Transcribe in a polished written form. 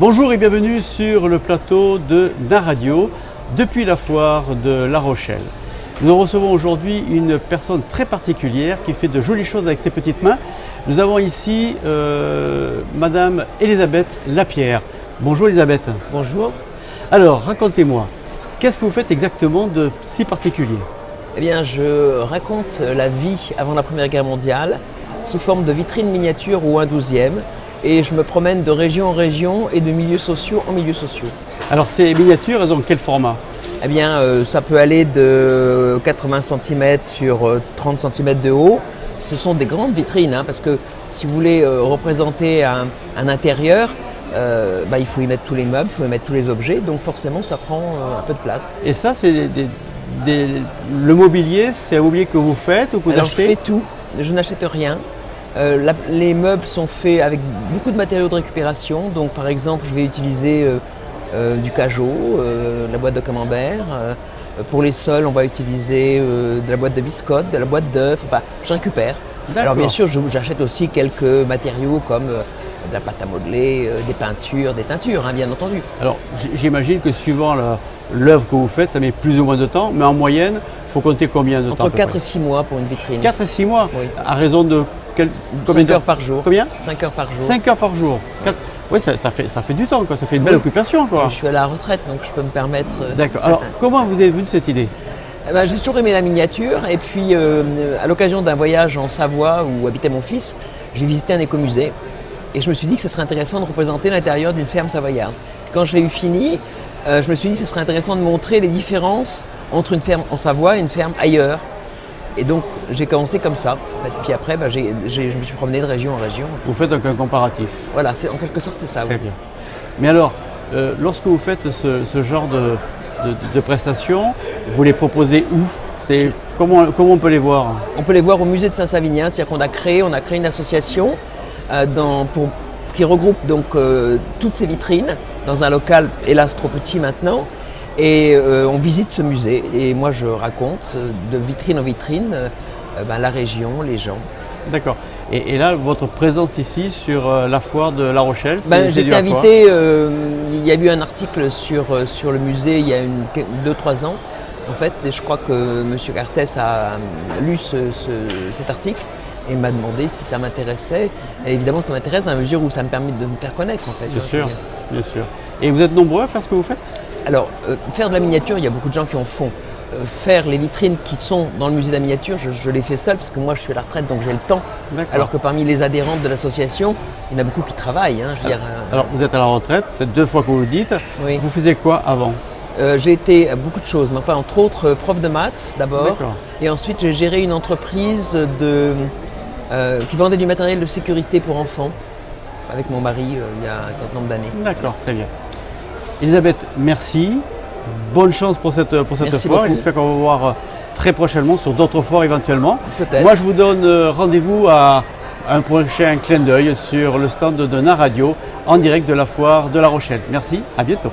Bonjour et bienvenue sur le plateau de NARadio depuis la foire de La Rochelle. Nous recevons aujourd'hui une personne très particulière qui fait de jolies choses avec ses petites mains. Nous avons ici Madame Elisabeth Lapierre. Bonjour Elisabeth. Bonjour. Alors racontez-moi, qu'est-ce que vous faites exactement de si particulier? Eh bien, je raconte la vie avant la Première Guerre mondiale sous forme de vitrines miniatures ou un 12e. Et je me promène de région en région et de milieux sociaux en milieux sociaux. Alors ces miniatures, elles ont quel format? Eh bien, ça peut aller de 80 cm sur 30 cm de haut. Ce sont des grandes vitrines, parce que si vous voulez représenter un intérieur, il faut y mettre tous les meubles, il faut y mettre tous les objets, donc forcément ça prend un peu de place. Et ça, c'est le mobilier, c'est un mobilier que vous faites ou que vous Alors, achetez? je fais tout, je n'achète rien. Les meubles sont faits avec beaucoup de matériaux de récupération, donc par exemple je vais utiliser du cajot, la boîte de camembert. Pour les sols on va utiliser de la boîte de biscotte, de la boîte d'œufs, enfin je récupère. Alors bien sûr j'achète aussi quelques matériaux comme de la pâte à modeler, des peintures, des teintures bien entendu. Alors j'imagine que suivant l'œuvre que vous faites, ça met plus ou moins de temps, mais en moyenne, il faut compter combien de temps? Entre 4 et 6 mois pour une vitrine. 4 et 6 mois? Oui. À raison de combien 5 heures par jour. Combien? 5 heures par jour. 5 heures par jour. Oui, ça fait du temps, quoi. Ça fait une belle occupation, quoi. Je suis à la retraite, donc je peux me permettre… D'accord. Alors, comment vous avez vu de cette idée? J'ai toujours aimé la miniature et puis à l'occasion d'un voyage en Savoie où habitait mon fils, j'ai visité un écomusée et je me suis dit que ce serait intéressant de représenter l'intérieur d'une ferme savoyarde. Quand je l'ai eu fini, je me suis dit que ce serait intéressant de montrer les différences entre une ferme en Savoie et une ferme ailleurs. Et donc j'ai commencé comme ça. En fait. Puis après, je me suis promené de région en région. Vous faites un comparatif. Voilà, en quelque sorte c'est ça. Très bien. Mais alors, lorsque vous faites ce genre de prestations, vous les proposez où? Comment on peut les voir? On peut les voir au musée de Saint-Savinien, c'est-à-dire qu'on a créé une association qui regroupe donc toutes ces vitrines dans un local, hélas trop petit maintenant. Et on visite ce musée et moi je raconte de vitrine en vitrine la région, les gens. D'accord. Et là, votre présence ici sur la foire de La Rochelle, j'ai été invité, il y a eu un article sur le musée il y a 2-3 ans en fait, et je crois que M. Cartès a lu cet article et m'a demandé si ça m'intéressait. Et évidemment ça m'intéresse à la mesure où ça me permet de me faire connaître en fait. Bien sûr, bien sûr. Et vous êtes nombreux à faire ce que vous faites? Alors, faire de la miniature, il y a beaucoup de gens qui en font. Faire les vitrines qui sont dans le musée de la miniature, je les fais seul parce que moi je suis à la retraite donc j'ai le temps. Alors que parmi les adhérentes de l'association, il y en a beaucoup qui travaillent. Alors vous êtes à la retraite, c'est 2 fois que vous le dites. Oui. Vous faisiez quoi avant? J'ai été à beaucoup de choses, mais enfin entre autres prof de maths d'abord. Et ensuite j'ai géré une entreprise qui vendait du matériel de sécurité pour enfants avec mon mari il y a un certain nombre d'années. D'accord, très bien. Elisabeth, merci. Bonne chance pour cette foire. J'espère qu'on va vous voir très prochainement sur d'autres foires éventuellement. Peut-être. Moi, je vous donne rendez-vous à un prochain clin d'œil sur le stand de NARadio en direct de la foire de La Rochelle. Merci, à bientôt.